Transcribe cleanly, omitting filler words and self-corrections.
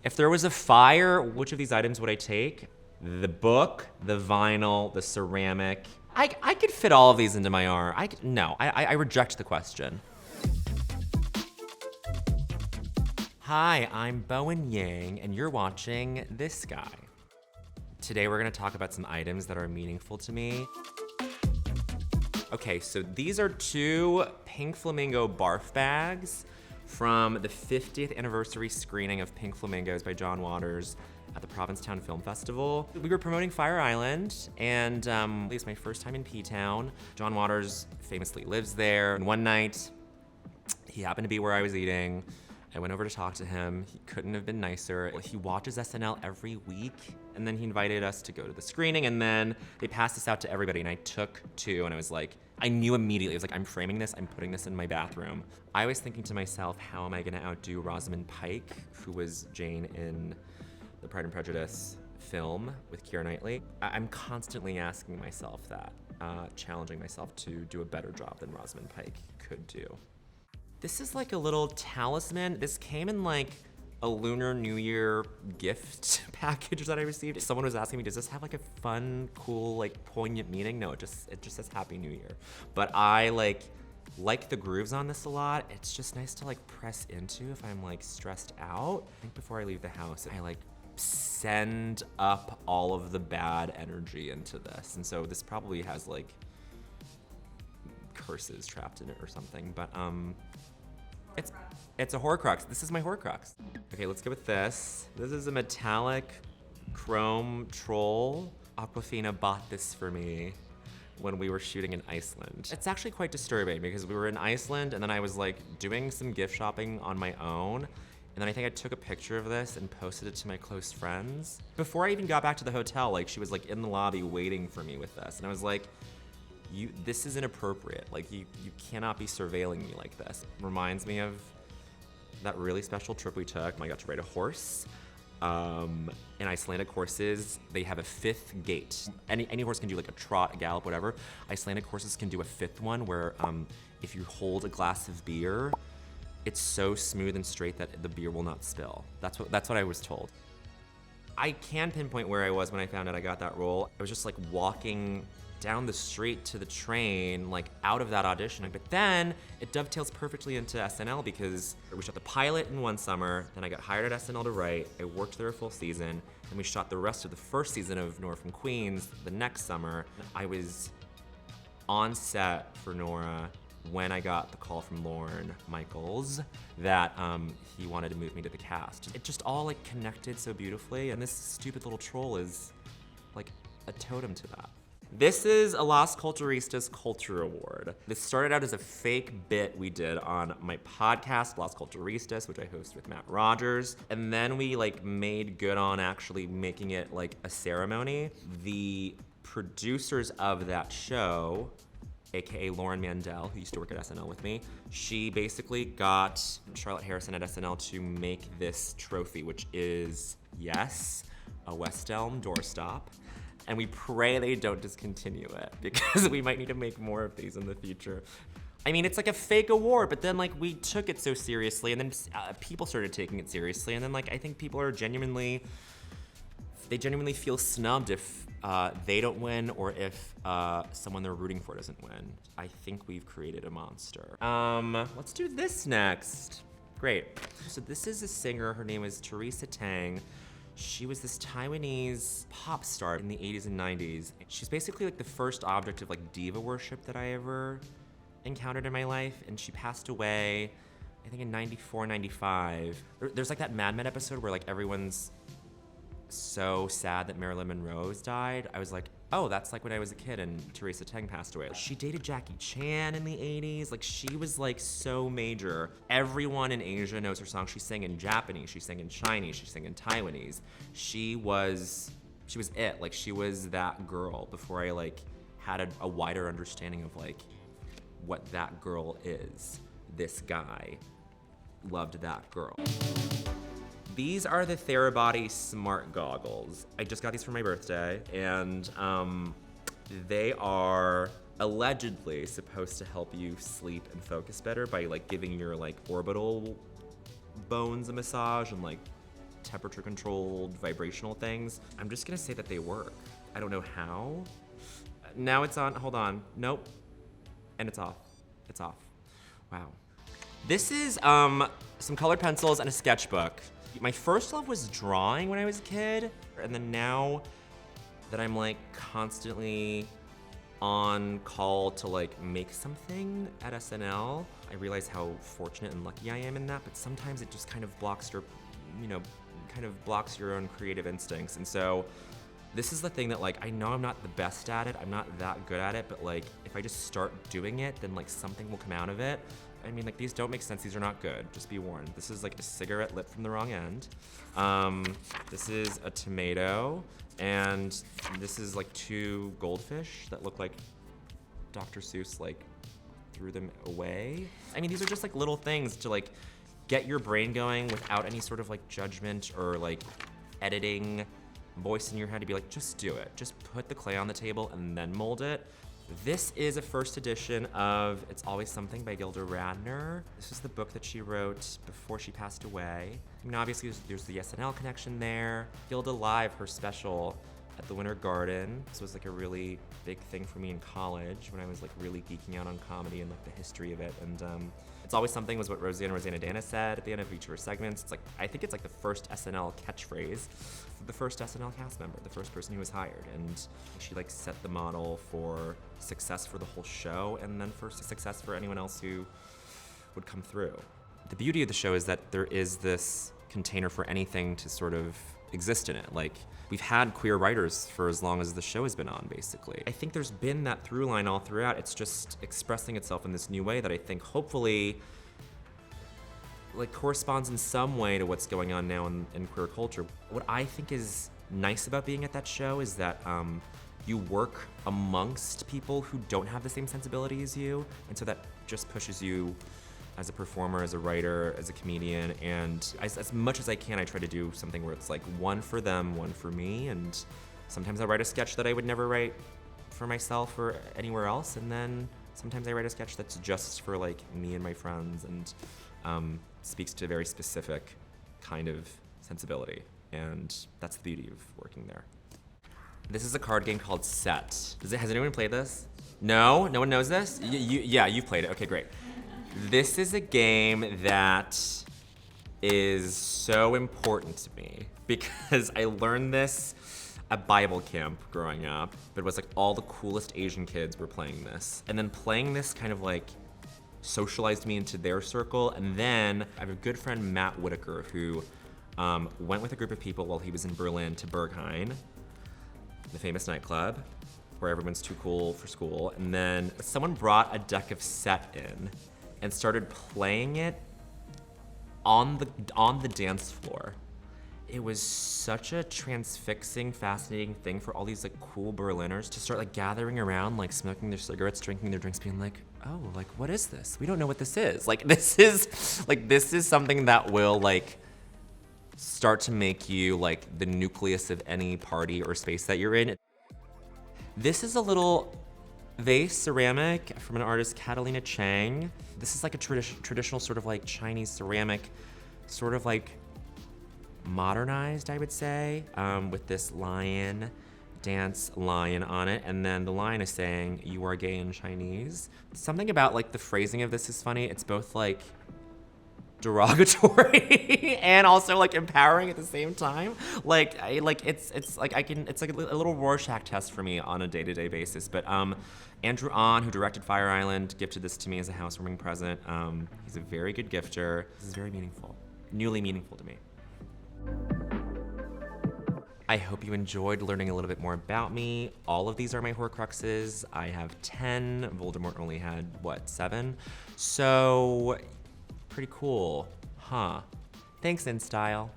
If there was a fire, which of these items would I take? The book, the vinyl, the ceramic. I could fit all of these into my arm. I reject the question. Hi, I'm Bowen Yang, and you're watching This Guy. Today we're gonna talk about some items that are meaningful to me. Okay, so these are 2 Pink Flamingo Barf bags from the 50th anniversary screening of Pink Flamingos by John Waters at the Provincetown Film Festival. We were promoting Fire Island, and it was my first time in P-Town. John Waters famously lives there, and one night, he happened to be where I was eating. I went over to talk to him. He couldn't have been nicer. He watches SNL every week, and then he invited us to go to the screening, and then they passed this out to everybody, and I took 2, and I was like, I knew immediately. I was like, I'm framing this, I'm putting this in my bathroom. I was thinking to myself, how am I gonna outdo Rosamund Pike, who was Jane in the Pride and Prejudice film with Keira Knightley? I'm constantly asking myself that, challenging myself to do a better job than Rosamund Pike could do. This is like a little talisman. This came in like a Lunar New Year gift package that I received. Someone was asking me, does this have like a fun, cool, like poignant meaning? No, it just says Happy New Year. But I like the grooves on this a lot. It's just nice to like press into if I'm like stressed out. I think before I leave the house, I like send up all of the bad energy into this. And so this probably has like curses trapped in it or something, but it's a Horcrux. This is my Horcrux. Okay, let's go with this. This is a metallic chrome troll. Awkwafina bought this for me when we were shooting in Iceland. It's actually quite disturbing because we were in Iceland and then I was like doing some gift shopping on my own. And then I think I took a picture of this and posted it to my close friends. Before I even got back to the hotel, like she was like in the lobby waiting for me with this. And I was like, this is inappropriate. Like you cannot be surveilling me like this. Reminds me of that really special trip we took. I got to ride a horse. In Icelandic horses, they have a 5th gait. Any horse can do like a trot, a gallop, whatever. Icelandic horses can do a 5th one where if you hold a glass of beer, it's so smooth and straight that the beer will not spill. That's what I was told. I can pinpoint where I was when I found out I got that role. I was just like walking down the street to the train, like out of that audition. But then it dovetails perfectly into SNL because we shot the pilot in one summer, then I got hired at SNL to write. I worked there a full season, and we shot the rest of the first season of Nora from Queens the next summer. I was on set for Nora when I got the call from Lorne Michaels that he wanted to move me to the cast. It just all like connected so beautifully, and this stupid little troll is like a totem to that. This is a Las Culturistas Culture Award. This started out as a fake bit we did on my podcast, Las Culturistas, which I host with Matt Rogers. And then we like made good on actually making it like a ceremony. The producers of that show, AKA Lauren Mandel, who used to work at SNL with me, she basically got Charlotte Harrison at SNL to make this trophy, which is, yes, a West Elm doorstop. And we pray they don't discontinue it because we might need to make more of these in the future. I mean, it's like a fake award, but then like we took it so seriously, and then people started taking it seriously, and then like I think people are genuinely feel snubbed if they don't win or if someone they're rooting for doesn't win. I think we've created a monster. Let's do this next. Great. So this is a singer. Her name is Teresa Teng. She was this Taiwanese pop star in the 80s and 90s. She's basically like the first object of like diva worship that I ever encountered in my life, and she passed away, I think in 94, 95. There's like that Mad Men episode where like everyone's so sad that Marilyn Monroe's died. I was like, oh, that's like when I was a kid and Teresa Teng passed away. She dated Jackie Chan in the 80s. Like she was like so major. Everyone in Asia knows her song. She sang in Japanese, she sang in Chinese, she sang in Taiwanese. She was it. Like she was that girl before I like had a wider understanding of like what that girl is. This guy loved that girl. These are the Therabody SmartGoggles. I just got these for my birthday, and they are allegedly supposed to help you sleep and focus better by like giving your like orbital bones a massage and like temperature controlled vibrational things. I'm just gonna say that they work. I don't know how. Now it's on, hold on, nope. And it's off, it's off. Wow. This is some colored pencils and a sketchbook. My first love was drawing when I was a kid, and then now that I'm like constantly on call to like make something at SNL, I realize how fortunate and lucky I am in that, but sometimes it just kind of blocks your, kind of blocks your own creative instincts. And so this is the thing that like, I know I'm not the best at it, I'm not that good at it, but like, if I just start doing it, then like something will come out of it. I mean, like, these don't make sense, these are not good, just be warned. This is like a cigarette lit from the wrong end. This is a tomato, and this is like 2 goldfish that look like Dr. Seuss like threw them away. I mean, these are just like little things to like get your brain going without any sort of like judgment or like editing voice in your head to be like, just do it. Just put the clay on the table and then mold it. This is a first edition of It's Always Something by Gilda Radner. This is the book that she wrote before she passed away. I mean, obviously there's the SNL connection there. Gilda Live, her special at the Winter Garden. This was like a really big thing for me in college when I was like really geeking out on comedy and like the history of it. And It's Always Something was what Rosanna Dana said at the end of each of her segments. It's like, I think it's like the first SNL catchphrase, the first SNL cast member, the first person who was hired. And she like set the model for success for the whole show and then for success for anyone else who would come through. The beauty of the show is that there is this container for anything to sort of exist in it. Like, we've had queer writers for as long as the show has been on, basically. I think there's been that through line all throughout. It's just expressing itself in this new way that I think hopefully like corresponds in some way to what's going on now in queer culture. What I think is nice about being at that show is that you work amongst people who don't have the same sensibility as you, and so that just pushes you as a performer, as a writer, as a comedian, and as much as I can, I try to do something where it's like one for them, one for me, and sometimes I write a sketch that I would never write for myself or anywhere else, and then sometimes I write a sketch that's just for like me and my friends, and speaks to a very specific kind of sensibility, and that's the beauty of working there. This is a card game called Set. Has anyone played this? No? No one knows this? Yeah, you've played it. Okay, great. This is a game that is so important to me because I learned this at Bible camp growing up, but it was like all the coolest Asian kids were playing this. And then playing this kind of like socialized me into their circle. And then I have a good friend, Matt Whitaker, who went with a group of people while he was in Berlin to Berghain, the famous nightclub, where everyone's too cool for school. And then someone brought a deck of Set in and started playing it on the dance floor. It was such a transfixing, fascinating thing for all these like cool Berliners to start like gathering around, like smoking their cigarettes, drinking their drinks, being like, oh, like what is this? We don't know what this is. Like this is something that will like start to make you like the nucleus of any party or space that you're in. This is a little vase ceramic from an artist, Catalina Chang. This is like a traditional sort of like Chinese ceramic, sort of like modernized, I would say, with this lion, dance lion on it. And then the lion is saying, "You are gay" in Chinese. Something about like the phrasing of this is funny. It's both like derogatory and also like empowering at the same time. It's like a little Rorschach test for me on a day-to-day basis. But Andrew Ahn, who directed Fire Island, gifted this to me as a housewarming present. He's a very good gifter. This is very meaningful, newly meaningful to me. I hope you enjoyed learning a little bit more about me. All of these are my Horcruxes. I have 10. Voldemort only had, 7? So, pretty cool, huh? Thanks, InStyle.